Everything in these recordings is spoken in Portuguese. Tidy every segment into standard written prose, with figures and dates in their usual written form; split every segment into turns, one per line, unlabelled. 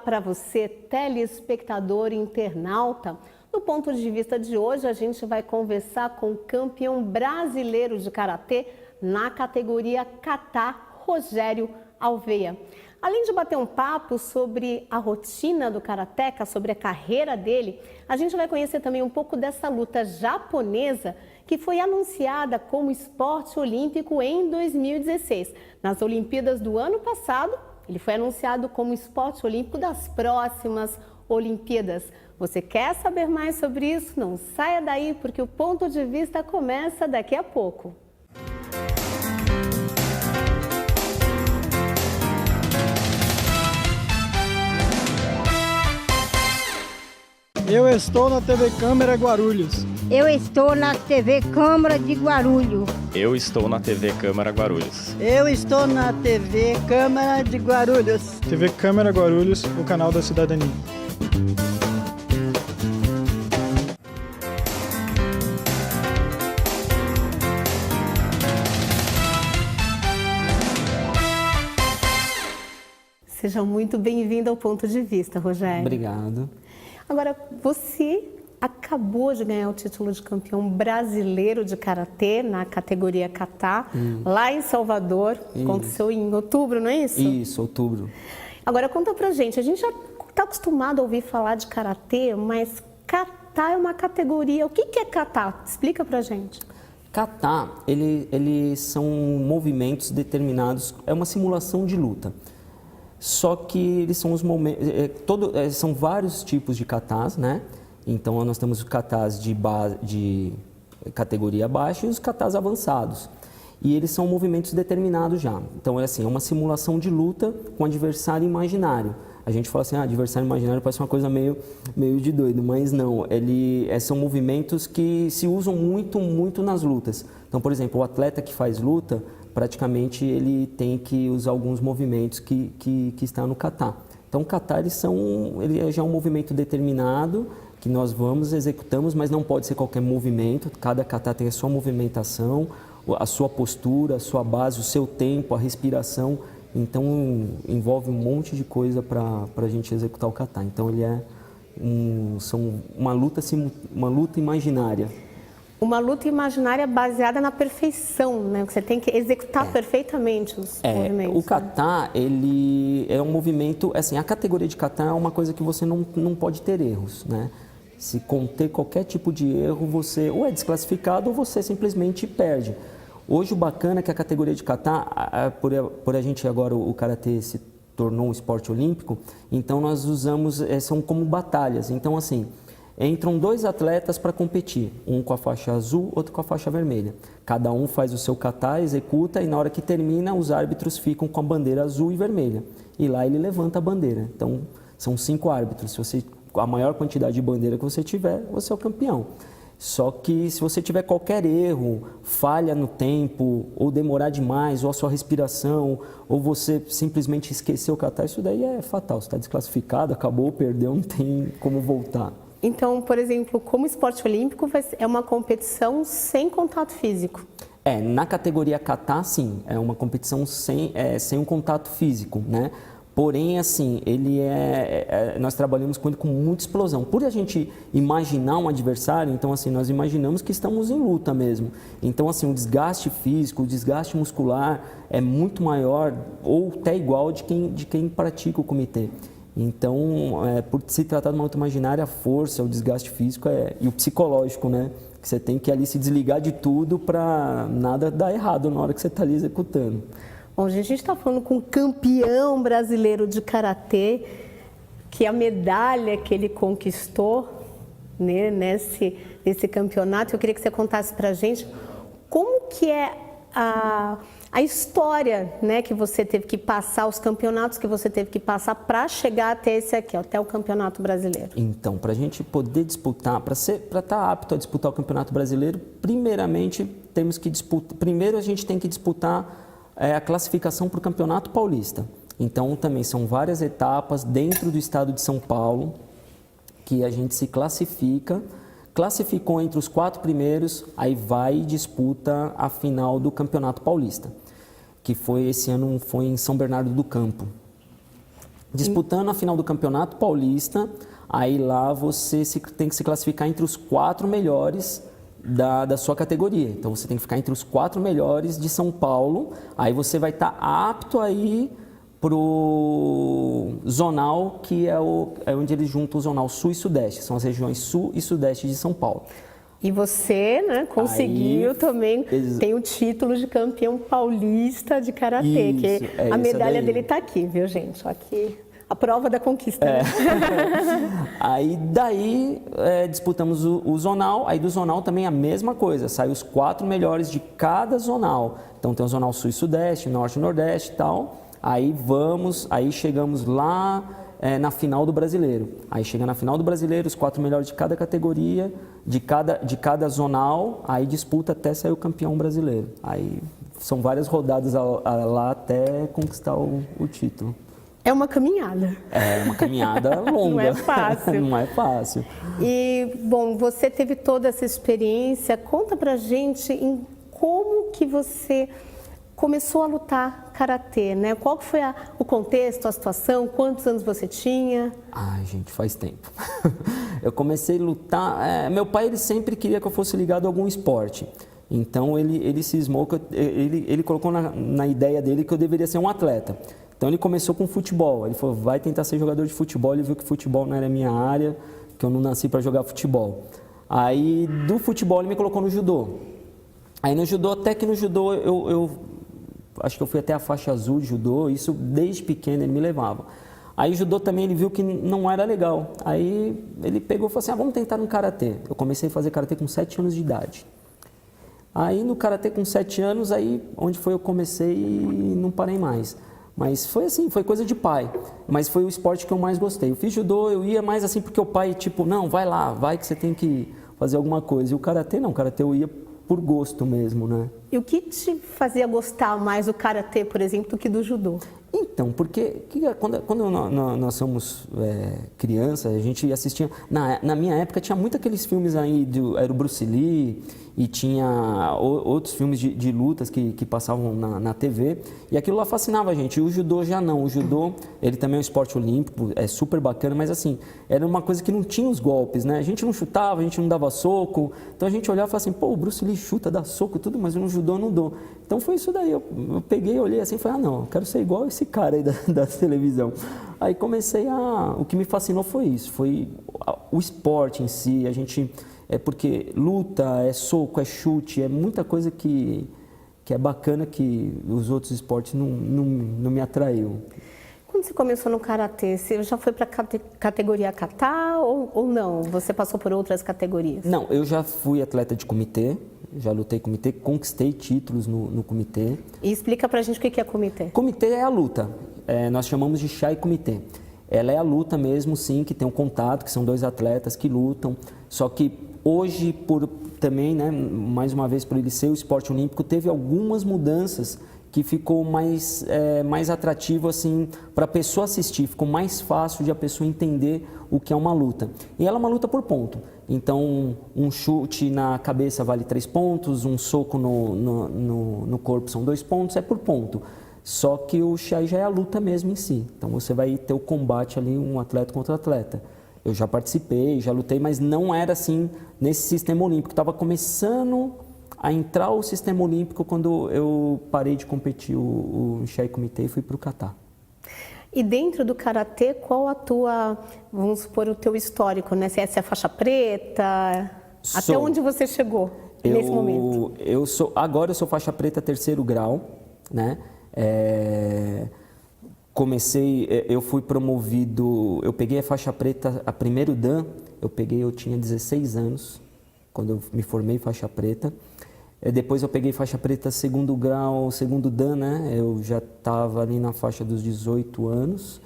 para você, telespectador e internauta. No ponto de vista de hoje, a gente vai conversar com o campeão brasileiro de karatê na categoria kata, Rogério Alveia. Além de bater um papo sobre a rotina do karateca, sobre a carreira dele, a gente vai conhecer também um pouco dessa luta japonesa que foi anunciada como esporte olímpico em 2016. Nas Olimpíadas do ano passado, ele foi anunciado como esporte olímpico das próximas Olimpíadas. Você quer saber mais sobre isso? Não saia daí, porque o ponto de vista começa daqui a pouco.
Eu estou na TV Câmara Guarulhos.
Eu estou na TV Câmara de Guarulhos.
Eu estou na TV Câmara Guarulhos.
Eu estou na TV Câmara de Guarulhos.
TV Câmara Guarulhos, o canal da cidadania.
Seja muito bem-vindo ao Ponto de Vista, Rogério.
Obrigado.
Agora, você acabou de ganhar o título de campeão brasileiro de karatê na categoria kata, lá em Salvador, aconteceu em outubro, não é isso?
Isso, outubro.
Agora, conta pra gente, a gente já está acostumado a ouvir falar de karatê, mas kata é uma categoria. O que é kata? Explica pra gente.
Kata, eles são movimentos determinados, é uma simulação de luta. Só que eles são os momentos, são vários tipos de katas, né? Então nós temos os katas de categoria baixa e os katas avançados. E eles são movimentos determinados já. Então é assim, é uma simulação de luta com adversário imaginário. A gente fala assim, adversário imaginário parece uma coisa meio de doido, mas não. São movimentos que se usam muito nas lutas. Então, por exemplo, o atleta que faz luta, praticamente ele tem que usar alguns movimentos que estão no kata. Então, o kata ele já é um movimento determinado que nós executamos, mas não pode ser qualquer movimento. Cada kata tem a sua movimentação, a sua postura, a sua base, o seu tempo, a respiração. Então, envolve um monte de coisa para a gente executar o kata. Então, ele é uma luta imaginária.
Uma luta imaginária baseada na perfeição, né? Você tem que executar perfeitamente os movimentos.
O kata, ele é um movimento, assim, a categoria de kata é uma coisa que você não pode ter erros, né? Se conter qualquer tipo de erro, você ou é desclassificado ou você simplesmente perde. Hoje o bacana é que a categoria de kata, por a gente agora o karatê se tornou um esporte olímpico, então nós usamos, são como batalhas. Então assim, entram dois atletas para competir, um com a faixa azul, outro com a faixa vermelha. Cada um faz o seu kata, executa e na hora que termina os árbitros ficam com a bandeira azul e vermelha. E lá ele levanta a bandeira. Então são 5 árbitros. A maior quantidade de bandeira que você tiver, você é o campeão. Só que se você tiver qualquer erro, falha no tempo, ou demorar demais, ou a sua respiração, ou você simplesmente esquecer o kata, isso daí é fatal. Você está desclassificado, acabou, perdeu, não tem como voltar.
Então, por exemplo, como esporte olímpico, é uma competição sem contato físico?
Na categoria kata, sim, é uma competição sem um contato físico, né? Porém, assim, nós trabalhamos com ele com muita explosão. Por a gente imaginar um adversário, então, assim, nós imaginamos que estamos em luta mesmo. Então, assim, o desgaste físico, o desgaste muscular é muito maior ou até igual de quem pratica o comitê. Então, por se tratar de uma luta imaginária, a força, o desgaste físico e o psicológico, né? Que você tem que ali se desligar de tudo para nada dar errado na hora que você está ali executando.
Bom, gente, a gente está falando com um campeão brasileiro de karatê, que a medalha que ele conquistou, né, nesse campeonato, eu queria que você contasse para a gente como que é a história, né, que você teve que passar, os campeonatos que você teve que passar para chegar até esse aqui, até o Campeonato Brasileiro.
Então, para a gente poder disputar, para estar apto a disputar o Campeonato Brasileiro, primeiramente primeiro a gente tem que disputar a classificação para o Campeonato Paulista. Então, também são várias etapas dentro do estado de São Paulo que a gente se classificou entre os 4 primeiros, aí vai e disputa a final do Campeonato Paulista, que esse ano foi em São Bernardo do Campo. Disputando a final do Campeonato Paulista, aí lá você tem que se classificar entre os 4 melhores da sua categoria. Então você tem que ficar entre os 4 melhores de São Paulo, aí você vai estar apto aí pro Zonal, que é onde eles juntam o Zonal Sul e Sudeste, são as regiões Sul e Sudeste de São Paulo.
E você, né, conseguiu
Aí,
também, tem o título de campeão paulista de karatê,
Isso,
que a
essa
medalha
daí.
dele está aqui, viu, gente? Só que a prova da conquista. Né?
Aí daí disputamos o Zonal, aí do Zonal também a mesma coisa, sai os 4 melhores de cada Zonal. Então tem o Zonal Sul e Sudeste, Norte e Nordeste e tal. Aí chegamos lá na final do Brasileiro. Aí chega na final do Brasileiro, os 4 melhores de cada categoria, de cada zonal, aí disputa até sair o campeão brasileiro. Aí são várias rodadas lá até conquistar o título.
É uma caminhada.
É uma caminhada longa.
Não é fácil.
Não é fácil.
E, bom, você teve toda essa experiência. Conta pra gente em como que você começou a lutar karatê, né? Qual foi o contexto, a situação? Quantos anos você tinha?
Ai, gente, faz tempo. Eu comecei a lutar... meu pai, ele sempre queria que eu fosse ligado a algum esporte. Então, ele cismou, ele colocou na ideia dele que eu deveria ser um atleta. Então, ele começou com futebol. Ele falou, vai tentar ser jogador de futebol. Ele viu que futebol não era a minha área, que eu não nasci para jogar futebol. Aí, do futebol, ele me colocou no judô. Aí, no judô, até que no judô, eu acho que eu fui até a faixa azul de judô, isso desde pequeno ele me levava. Aí o judô também ele viu que não era legal. Aí ele pegou e falou assim, vamos tentar no karatê. Eu comecei a fazer karatê com 7 anos de idade. Aí no karatê com 7 anos, aí onde foi eu comecei e não parei mais. Mas foi assim, foi coisa de pai. Mas foi o esporte que eu mais gostei. Eu fiz judô, eu ia mais assim porque o pai, tipo, não, vai lá, vai que você tem que fazer alguma coisa. E o karatê não, o karatê eu ia por gosto mesmo, né?
E o que te fazia gostar mais do karatê, por exemplo, do que do judô?
Então, porque quando nós somos crianças, a gente assistia... Na minha época tinha muito aqueles filmes aí, era o Bruce Lee, e tinha outros filmes de lutas que passavam na TV, e aquilo lá fascinava a gente. E o judô já não. O judô, ele também é um esporte olímpico, é super bacana, mas assim, era uma coisa que não tinha os golpes, né? A gente não chutava, a gente não dava soco, então a gente olhava e falava assim, pô, o Bruce Lee chuta, dá soco, tudo, mas no judô eu não dou. Então foi isso daí, eu peguei, olhei assim e falei, não, eu quero ser igual esse cara aí da televisão. Aí comecei o que me fascinou foi isso, foi o esporte em si, a gente... porque luta, é soco, é chute, é muita coisa que é bacana que os outros esportes não me atraiu.
Quando você começou no karatê, você já foi para a categoria kata ou não? Você passou por outras categorias?
Não, eu já fui atleta de comitê, já lutei comitê, conquistei títulos no comitê.
E explica pra gente o que é comitê.
Comitê é a luta, nós chamamos de chai comitê. Ela é a luta mesmo, sim, que tem um contato, que são 2 atletas que lutam, só que hoje, também, né, mais uma vez, por ele ser o esporte olímpico, teve algumas mudanças que ficou mais atrativo assim, para a pessoa assistir, ficou mais fácil de a pessoa entender o que é uma luta. E ela é uma luta por ponto. Então, um chute na cabeça vale 3 pontos, um soco no corpo são 2 pontos, é por ponto. Só que o Chai já é a luta mesmo em si. Então, você vai ter o combate ali, um atleta contra atleta. Eu já participei, já lutei, mas não era assim nesse sistema olímpico. Estava começando a entrar o sistema olímpico quando eu parei de competir o Chai Comitê e fui para o Catar.
E dentro do karatê, qual a tua, vamos supor, o teu histórico, né? Se é faixa preta, até onde você chegou nesse momento?
Agora eu sou faixa preta 3º grau, né? Eu fui promovido, eu peguei a faixa preta, a primeiro dan, eu tinha 16 anos, quando eu me formei faixa preta. Depois eu peguei faixa preta 2º grau, 2º dan, né? Eu já estava ali na faixa dos 18 anos.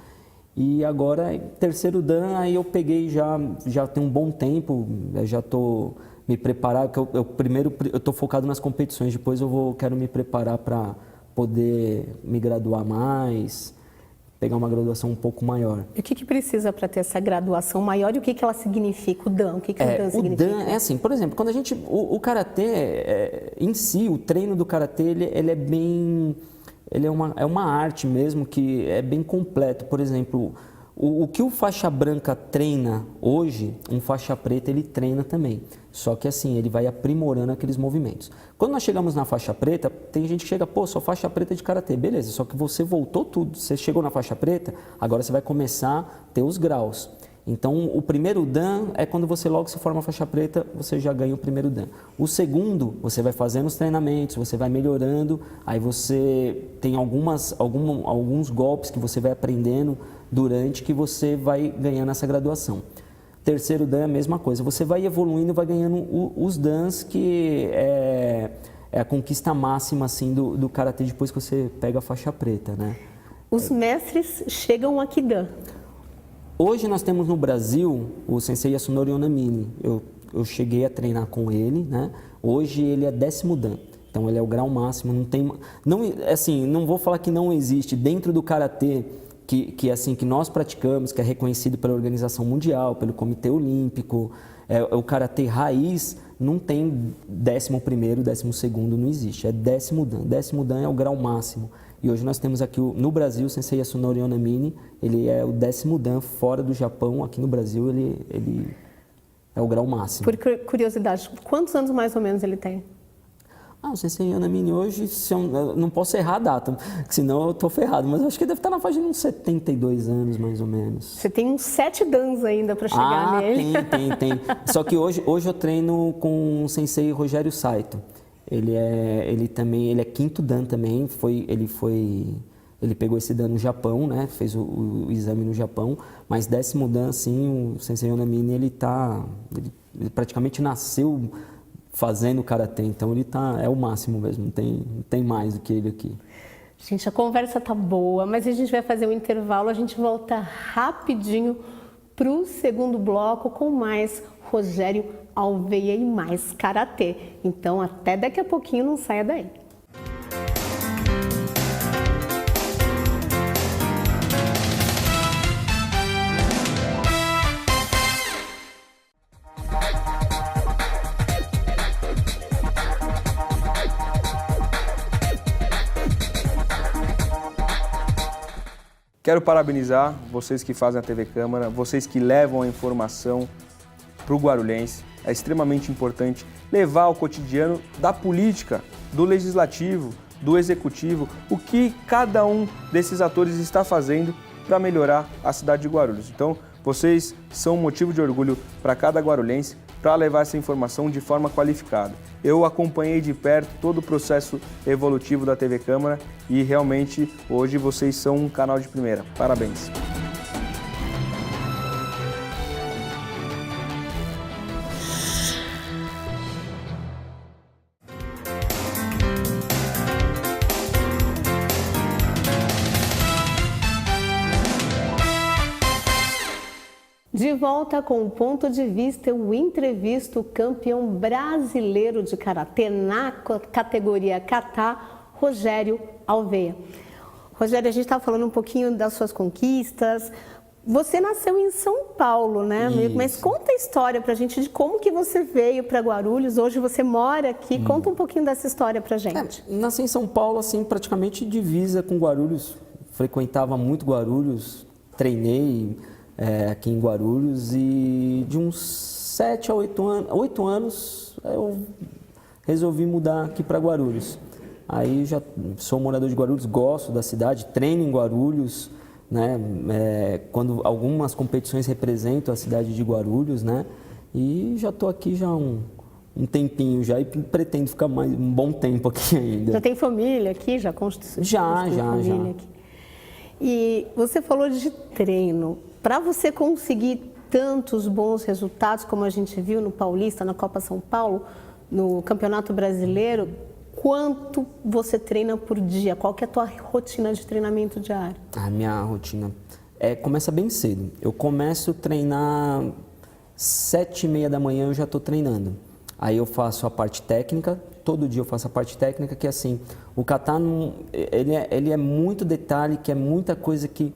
E agora, 3º dan, aí eu peguei já tem um bom tempo, eu já estou me preparando, primeiro eu estou focado nas competições, depois quero me preparar para poder me graduar mais, pegar uma graduação um pouco maior.
E o que precisa para ter essa graduação maior e o que ela significa, o Dan? O que o Dan significa?
O Dan é assim, por exemplo, quando a gente... O karatê em si, o treino do karatê, ele é bem... ele é uma arte mesmo que é bem completo. Por exemplo, o que o faixa branca treina hoje, um faixa preta ele treina também. Só que assim, ele vai aprimorando aqueles movimentos. Quando nós chegamos na faixa preta, tem gente que chega, pô, sou faixa preta de karatê, beleza, só que você voltou tudo, você chegou na faixa preta, agora você vai começar a ter os graus. Então, o primeiro dan é quando você logo se forma faixa preta, você já ganha o primeiro dan. O segundo, você vai fazendo os treinamentos, você vai melhorando, aí você tem alguns golpes que você vai aprendendo durante que você vai ganhando essa graduação. Terceiro dan é a mesma coisa, você vai evoluindo, vai ganhando os dans que é a conquista máxima assim, do karatê depois que você pega a faixa preta, né?
Os mestres chegam a que dan?
Hoje nós temos no Brasil o Sensei Yasunori Onamine. Eu cheguei a treinar com ele, né? Hoje ele é 10º dan. Então ele é o grau máximo, não vou falar que não existe dentro do karatê que nós praticamos, que é reconhecido pela Organização Mundial, pelo Comitê Olímpico, o karatê raiz, não tem 11º, 12º, não existe, é 10º dan. 10º dan é o grau máximo. E hoje nós temos aqui no Brasil o Sensei Yasunori Onamine, ele é o 10º dan fora do Japão, aqui no Brasil ele é o grau máximo.
Por curiosidade, quantos anos mais ou menos ele tem?
O Sensei Onamine hoje, eu não posso errar a data, senão eu estou ferrado, mas eu acho que ele deve estar na faixa de uns 72 anos, mais ou menos.
Você tem uns 7 dans ainda para chegar nele.
Tem. Só que hoje eu treino com o Sensei Rogério Saito. Ele é 5º dan também, ele pegou esse dan no Japão, né? Fez o exame no Japão, mas 10º dan, assim, o Sensei Onamine, ele praticamente nasceu fazendo karatê, então ele é o máximo mesmo, não tem mais do que ele aqui.
Gente, a conversa tá boa, mas a gente vai fazer um intervalo, a gente volta rapidinho para o segundo bloco com mais Rogério Alveia e mais karatê. Então até daqui a pouquinho, não saia daí.
Quero parabenizar vocês que fazem a TV Câmara, vocês que levam a informação para o guarulhense. É extremamente importante levar ao cotidiano da política, do legislativo, do executivo, o que cada um desses atores está fazendo para melhorar a cidade de Guarulhos. Então, vocês são um motivo de orgulho para cada guarulhense para levar essa informação de forma qualificada. Eu acompanhei de perto todo o processo evolutivo da TV Câmara e realmente hoje vocês são um canal de primeira. Parabéns!
De volta com o Ponto de Vista, eu entrevisto o campeão brasileiro de karatê na categoria kata, Rogério Alveia. Rogério, a gente estava falando um pouquinho das suas conquistas. Você nasceu em São Paulo, né, amigo? Mas conta a história pra gente de como que você veio para Guarulhos. Hoje você mora aqui. Conta um pouquinho dessa história pra gente.
Nasci em São Paulo, assim, praticamente divisa com Guarulhos. Frequentava muito Guarulhos, treinei aqui em Guarulhos e de uns 7 a 8 anos eu resolvi mudar aqui para Guarulhos. Aí já sou morador de Guarulhos, gosto da cidade, treino em Guarulhos, né? Quando algumas competições representam a cidade de Guarulhos, né? E já estou aqui já um tempinho já e pretendo ficar mais um bom tempo aqui ainda.
Já tem família aqui? Já constituiu?
Já.
Aqui. E você falou de treino. Para você conseguir tantos bons resultados, como a gente viu no Paulista, na Copa São Paulo, no Campeonato Brasileiro, quanto você treina por dia? Qual que é a tua rotina de treinamento diário?
A minha rotina começa bem cedo. Eu começo a treinar 7h30 da manhã, eu já estou treinando. Aí eu faço a parte técnica, todo dia eu faço a parte técnica, que assim, o kata, ele é muito detalhe, que é muita coisa que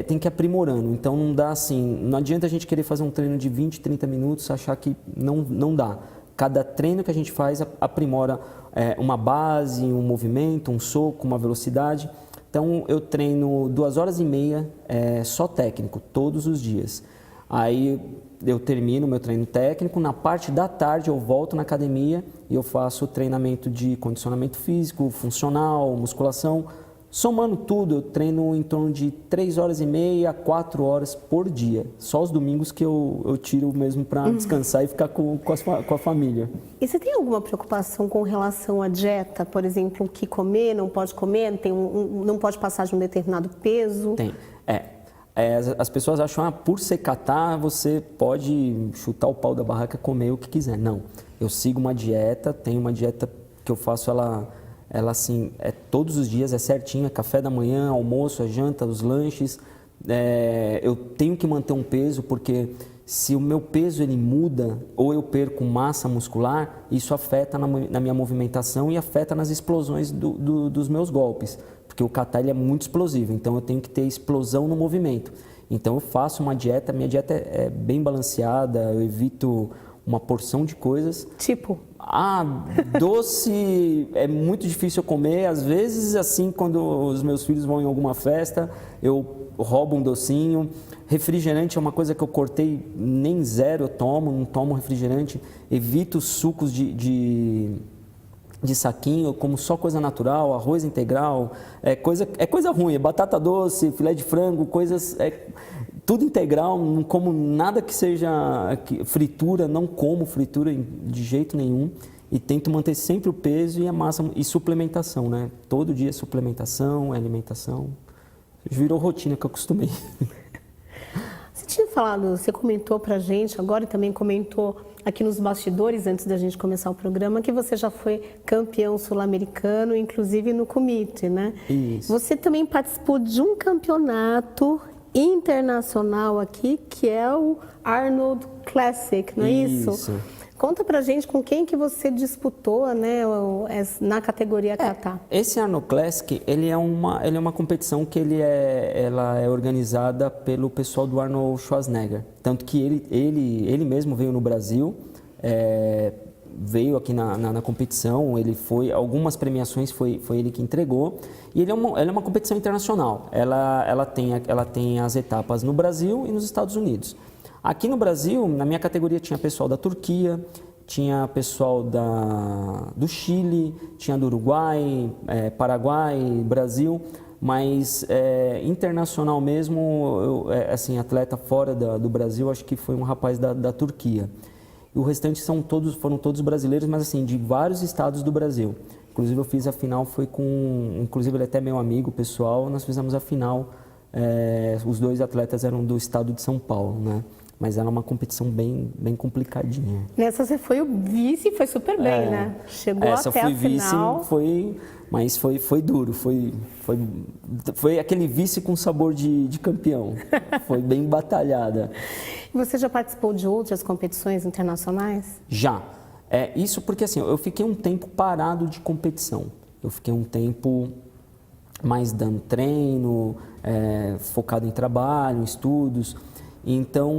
tem que ir aprimorando. Então não dá assim, não adianta a gente querer fazer um treino de 20, 30 minutos, achar que não dá. Cada treino que a gente faz aprimora uma base, um movimento, um soco, uma velocidade. Então, eu treino 2h30 só técnico, todos os dias. Aí, eu termino o meu treino técnico, na parte da tarde eu volto na academia e eu faço treinamento de condicionamento físico, funcional, musculação. Somando tudo, eu treino em torno de 3h30 a 4 horas por dia. Só os domingos que eu tiro mesmo para descansar e ficar com a família.
E você tem alguma preocupação com relação à dieta? Por exemplo, o que comer, não pode comer, não pode passar de um determinado peso?
Tem. As pessoas acham que por ser catar, você pode chutar o pau da barraca e comer o que quiser. Não. Eu sigo uma dieta, tenho uma dieta que eu faço ela assim, todos os dias, é certinha, café da manhã, almoço, janta, os lanches. Eu tenho que manter um peso, porque se o meu peso ele muda ou eu perco massa muscular, isso afeta na minha movimentação e afeta nas explosões dos meus golpes. Porque o kata ele é muito explosivo, então eu tenho que ter explosão no movimento. Então eu faço uma dieta, minha dieta é bem balanceada, eu evito uma porção de coisas.
Tipo?
Doce é muito difícil eu comer. Às vezes, assim, quando os meus filhos vão em alguma festa, eu roubo um docinho. Refrigerante é uma coisa que eu cortei, nem zero eu tomo, não tomo refrigerante. Evito sucos de saquinho, eu como só coisa natural, arroz integral. É coisa ruim, é batata doce, filé de frango, coisas... tudo integral, não como nada que seja fritura, não como fritura de jeito nenhum e tento manter sempre o peso e a massa e suplementação, né? Todo dia suplementação, alimentação. Virou rotina que eu acostumei.
Você comentou pra gente agora e também comentou aqui nos bastidores antes da gente começar o programa que você já foi campeão sul-americano, inclusive no Kumite, né?
Isso.
Você também participou de um campeonato internacional aqui, que é o Arnold Classic, não é isso?
Isso.
Conta pra gente com quem que você disputou, né, na categoria kata.
Esse Arnold Classic, ele é uma competição que ela é organizada pelo pessoal do Arnold Schwarzenegger. Tanto que ele mesmo veio no Brasil, veio aqui na competição, algumas premiações foi ele que entregou. E ela é uma competição internacional, ela tem as etapas no Brasil e nos Estados Unidos. Aqui no Brasil, na minha categoria, tinha pessoal da Turquia, tinha pessoal do Chile, tinha do Uruguai, Paraguai, Brasil, mas internacional mesmo, assim, atleta fora do Brasil, acho que foi um rapaz da Turquia. E o restante foram todos brasileiros, mas assim, de vários estados do Brasil. Inclusive eu fiz a final, inclusive ele é até meu amigo pessoal, nós fizemos a final, os dois atletas eram do estado de São Paulo, né? Mas era uma competição bem complicadinha.
Nessa você foi o vice e foi super bem, né? Chegou até a final.
Mas foi duro, foi aquele vice com sabor de campeão. Foi bem batalhada.
Você já participou de outras competições internacionais?
Já. Isso porque assim, eu fiquei um tempo parado de competição. Eu fiquei um tempo mais dando treino, focado em trabalho, em estudos. Então,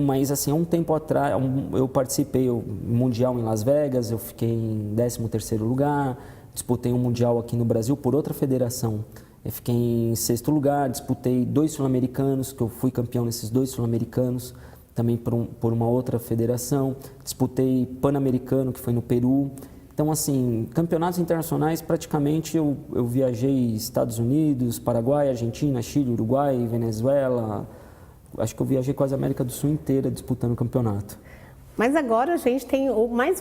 mas assim, há um tempo atrás, eu participei do Mundial em Las Vegas, eu fiquei em 13º lugar, disputei um Mundial aqui no Brasil por outra federação. Eu fiquei em 6º lugar, disputei 2 sul-americanos, que eu fui campeão nesses 2 sul-americanos, também por uma outra federação. Disputei Pan-Americano, que foi no Peru. Então, assim, campeonatos internacionais, praticamente eu viajei Estados Unidos, Paraguai, Argentina, Chile, Uruguai, Venezuela. Acho que eu viajei quase a América do Sul inteira disputando o campeonato.
Mas agora a gente tem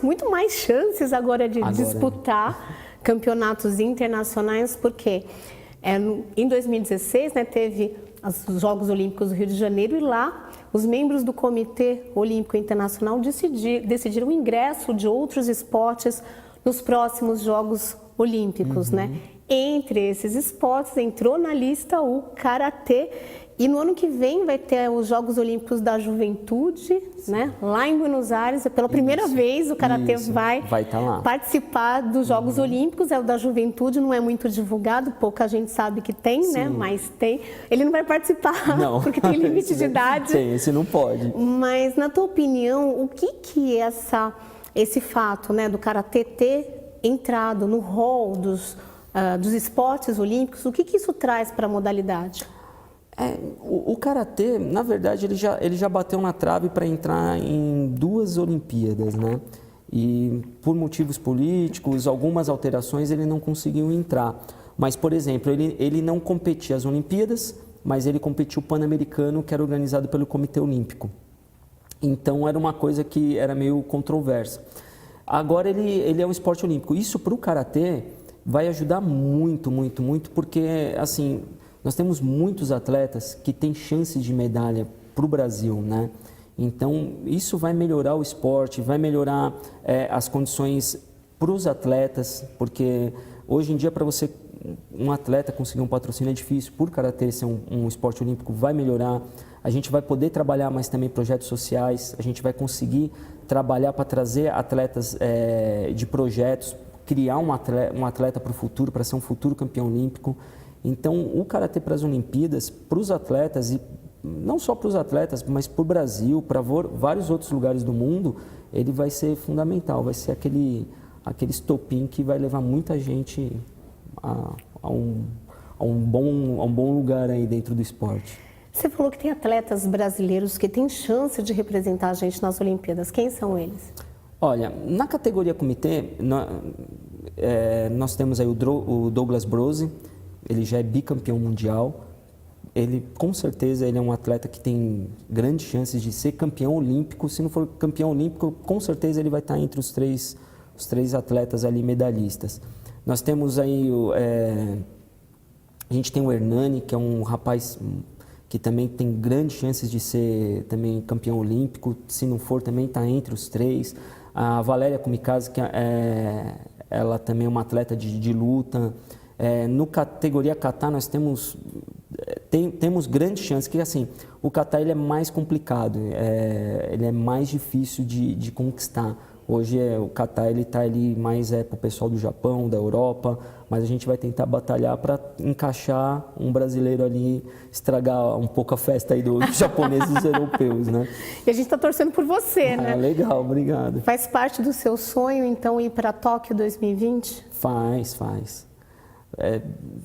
muito mais chances agora de disputar campeonatos internacionais, porque em 2016, né, teve os Jogos Olímpicos do Rio de Janeiro e lá os membros do Comitê Olímpico Internacional decidiram o ingresso de outros esportes nos próximos Jogos Olímpicos, né? Entre esses esportes entrou na lista o Karatê. E no ano que vem vai ter os Jogos Olímpicos da Juventude, né? Lá em Buenos Aires. Pela primeira vez o Karatê vai
tá lá.
Participar dos Jogos Olímpicos. É o da Juventude, não é muito divulgado, pouca gente sabe que tem, né? Mas tem. Ele não vai participar, não. Porque tem limite de idade.
Sim, esse não pode.
Mas, na tua opinião, o que essa esse fato, né, do karatê ter entrado no rol dos esportes olímpicos, o que isso traz para a modalidade?
O karatê, na verdade, ele já bateu na trave para entrar em 2 Olimpíadas, né? E por motivos políticos, algumas alterações, ele não conseguiu entrar. Mas, por exemplo, ele não competia as Olimpíadas, mas ele competiu o Pan-Americano, que era organizado pelo Comitê Olímpico. Então, era uma coisa que era meio controversa. Agora, ele é um esporte olímpico. Isso, para o karatê, vai ajudar muito, muito, muito, porque, assim, nós temos muitos atletas que têm chances de medalha para o Brasil, né? Então, isso vai melhorar o esporte, vai melhorar as condições para os atletas, porque hoje em dia, para você, um atleta conseguir um patrocínio é difícil. Por karatê ser um esporte olímpico, vai melhorar. A gente vai poder trabalhar mais também projetos sociais, a gente vai conseguir trabalhar para trazer atletas de projetos, criar um atleta para o futuro, para ser um futuro campeão olímpico. Então, o karatê para as Olimpíadas, para os atletas, e não só para os atletas, mas para o Brasil, para vários outros lugares do mundo, ele vai ser fundamental, vai ser aquele estopim que vai levar muita gente a um bom lugar aí dentro do esporte.
Você falou que tem atletas brasileiros que têm chance de representar a gente nas Olimpíadas. Quem são eles?
Olha, na categoria comitê, nós temos aí o Douglas Brose, ele já é bicampeão mundial. Ele, com certeza, ele é um atleta que tem grandes chances de ser campeão olímpico. Se não for campeão olímpico, com certeza ele vai estar entre os três atletas ali medalhistas. Nós temos aí, a gente tem o Hernani, que é um rapaz que também tem grandes chances de ser também campeão olímpico. Se não for, também está entre os 3. A Valéria Kumikaze, que ela também é uma atleta de luta. No categoria kata, nós temos grandes chances, que assim, o kata ele é mais complicado, ele é mais difícil de conquistar. Hoje o kata ele está ali mais para o pessoal do Japão, da Europa, mas a gente vai tentar batalhar para encaixar um brasileiro ali, estragar um pouco a festa aí dos japoneses e dos europeus, né?
E a gente está torcendo por você, né?
Legal, obrigado.
Faz parte do seu sonho, então, ir para Tóquio 2020?
Faz.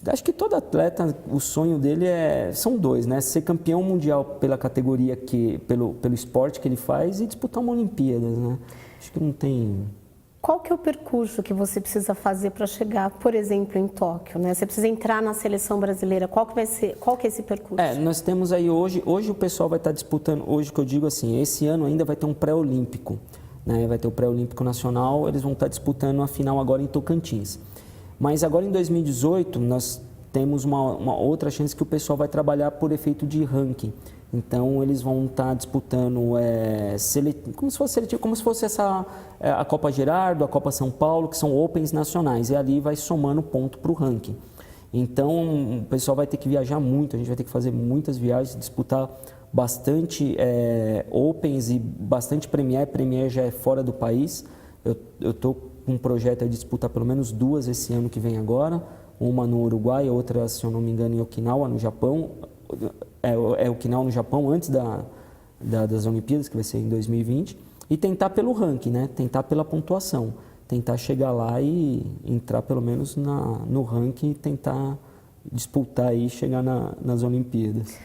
Acho que todo atleta, o sonho dele são 2, né? Ser campeão mundial pela categoria, pelo esporte que ele faz, e disputar uma Olimpíadas, né? Acho que não tem...
Qual que é o percurso que você precisa fazer para chegar, por exemplo, em Tóquio, né? Você precisa entrar na seleção brasileira. Qual que é esse percurso?
Nós temos aí hoje o pessoal vai estar disputando, hoje que eu digo assim, esse ano ainda vai ter um pré-olímpico, né? Vai ter o pré-olímpico nacional, eles vão estar disputando a final agora em Tocantins. Mas agora em 2018 nós temos uma outra chance que o pessoal vai trabalhar por efeito de ranking. Então eles vão estar disputando como se fosse a Copa Gerardo, a Copa São Paulo, que são Opens nacionais, e ali vai somando ponto para o ranking. Então o pessoal vai ter que viajar muito, a gente vai ter que fazer muitas viagens, disputar bastante Opens e bastante Premier. Premier já é fora do país. Eu estou com um projeto de disputar pelo menos 2 esse ano que vem agora, uma no Uruguai, outra, se eu não me engano, em Okinawa, no Japão. Okinawa, no Japão, antes das Olimpíadas, que vai ser em 2020, e tentar pelo ranking, né? Tentar pela pontuação, tentar chegar lá e entrar pelo menos no ranking e tentar disputar e chegar nas Olimpíadas.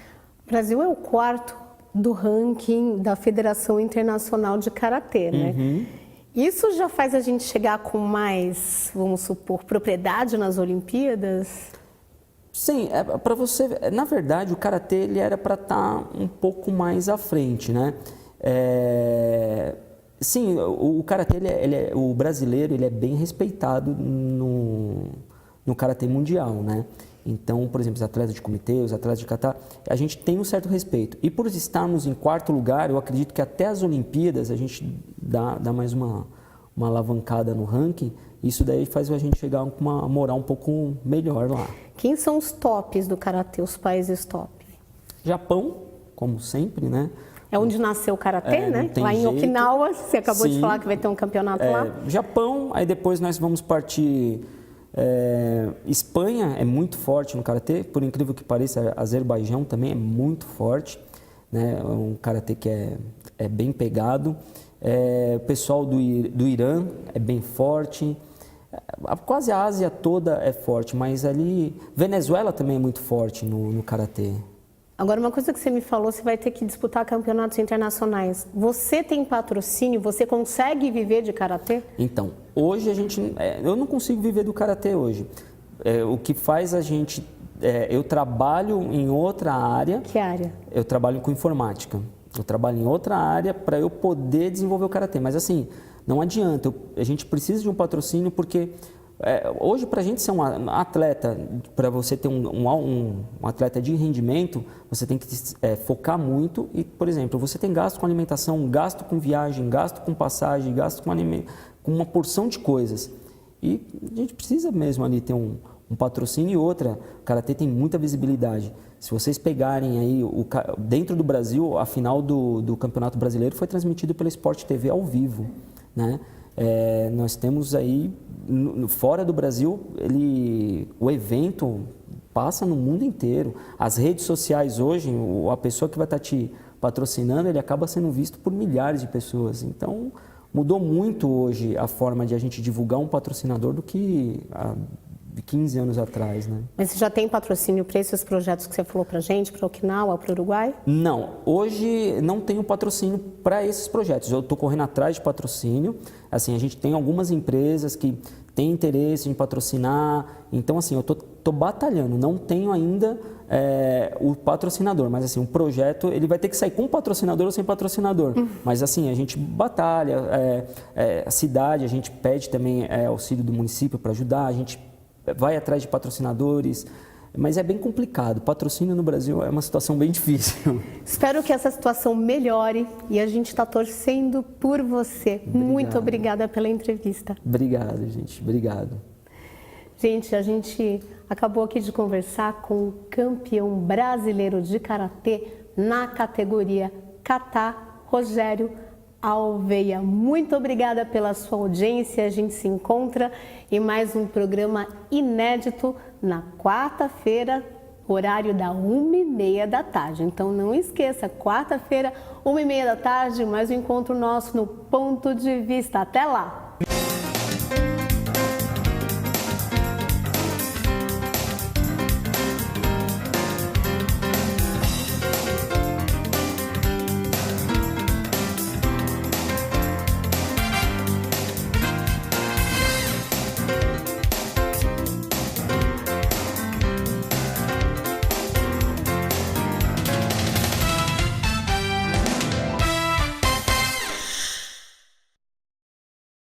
O Brasil é o 4º do ranking da Federação Internacional de Karatê, né?
Uhum.
Isso já faz a gente chegar com mais, vamos supor, propriedade nas Olimpíadas?
Sim, para você, na verdade, o karatê ele era para estar um pouco mais à frente, né? Sim, o karatê o brasileiro ele é bem respeitado no karatê mundial, né? Então, por exemplo, os atletas de comitê, os atletas de kata, a gente tem um certo respeito. E por estarmos em 4º lugar, eu acredito que até as Olimpíadas a gente dá mais uma alavancada no ranking. Isso daí faz a gente chegar com uma moral um pouco melhor lá.
Quem são os tops do karatê, os países top?
Japão, como sempre, né?
É onde nasceu o karatê, né? Lá em Okinawa, você acabou de falar que vai ter um campeonato lá.
Japão, aí depois nós vamos partir... Espanha é muito forte no karatê, por incrível que pareça, Azerbaijão também é muito forte, né? Um karatê que é bem pegado. O pessoal do Irã é bem forte. Quase a Ásia toda é forte, mas ali... Venezuela também é muito forte no karatê.
Agora, uma coisa que você me falou, você vai ter que disputar campeonatos internacionais. Você tem patrocínio? Você consegue viver de karatê?
Então, hoje eu não consigo viver do karatê hoje. O que faz a gente... eu trabalho em outra área.
Que área? Eu
trabalho com informática. Eu trabalho em outra área para eu poder desenvolver o karatê. Mas assim, não adianta. A gente precisa de um patrocínio porque... hoje, para a gente ser um atleta, para você ter um atleta de rendimento, você tem que focar muito e, por exemplo, você tem gasto com alimentação, gasto com viagem, gasto com passagem, gasto com uma porção de coisas. E a gente precisa mesmo ali ter um patrocínio e outra. O karatê tem muita visibilidade. Se vocês pegarem aí, dentro do Brasil, a final do Campeonato Brasileiro foi transmitido pela Sport TV ao vivo, né? Nós temos aí, fora do Brasil, o evento passa no mundo inteiro. As redes sociais hoje, a pessoa que vai estar te patrocinando, ele acaba sendo visto por milhares de pessoas. Então, mudou muito hoje a forma de a gente divulgar um patrocinador do que há 15 anos atrás, né?
Mas você já tem patrocínio para esses projetos que você falou para a gente, para Okinawa, para o Uruguai?
Não, hoje não tenho patrocínio para esses projetos. Eu estou correndo atrás de patrocínio. Assim, a gente tem algumas empresas que têm interesse em patrocinar. Então, assim, eu estou batalhando. Não tenho ainda o patrocinador, mas assim, o projeto ele vai ter que sair com patrocinador ou sem patrocinador. Mas assim, a gente batalha. A cidade, a gente pede também auxílio do município para ajudar. A gente vai atrás de patrocinadores, mas é bem complicado. Patrocínio no Brasil é uma situação bem difícil.
Espero que essa situação melhore e a gente está torcendo por você.
Obrigado.
Muito obrigada pela entrevista.
Obrigado, gente. Obrigado.
Gente, a gente acabou aqui de conversar com o campeão brasileiro de karatê na categoria kata, Rogério Alveia. Muito obrigada pela sua audiência. A gente se encontra em mais um programa inédito na quarta-feira, horário da 1h30 da tarde. Então não esqueça, quarta-feira, 1h30 da tarde, mais um encontro nosso no Ponto de Vista. Até lá!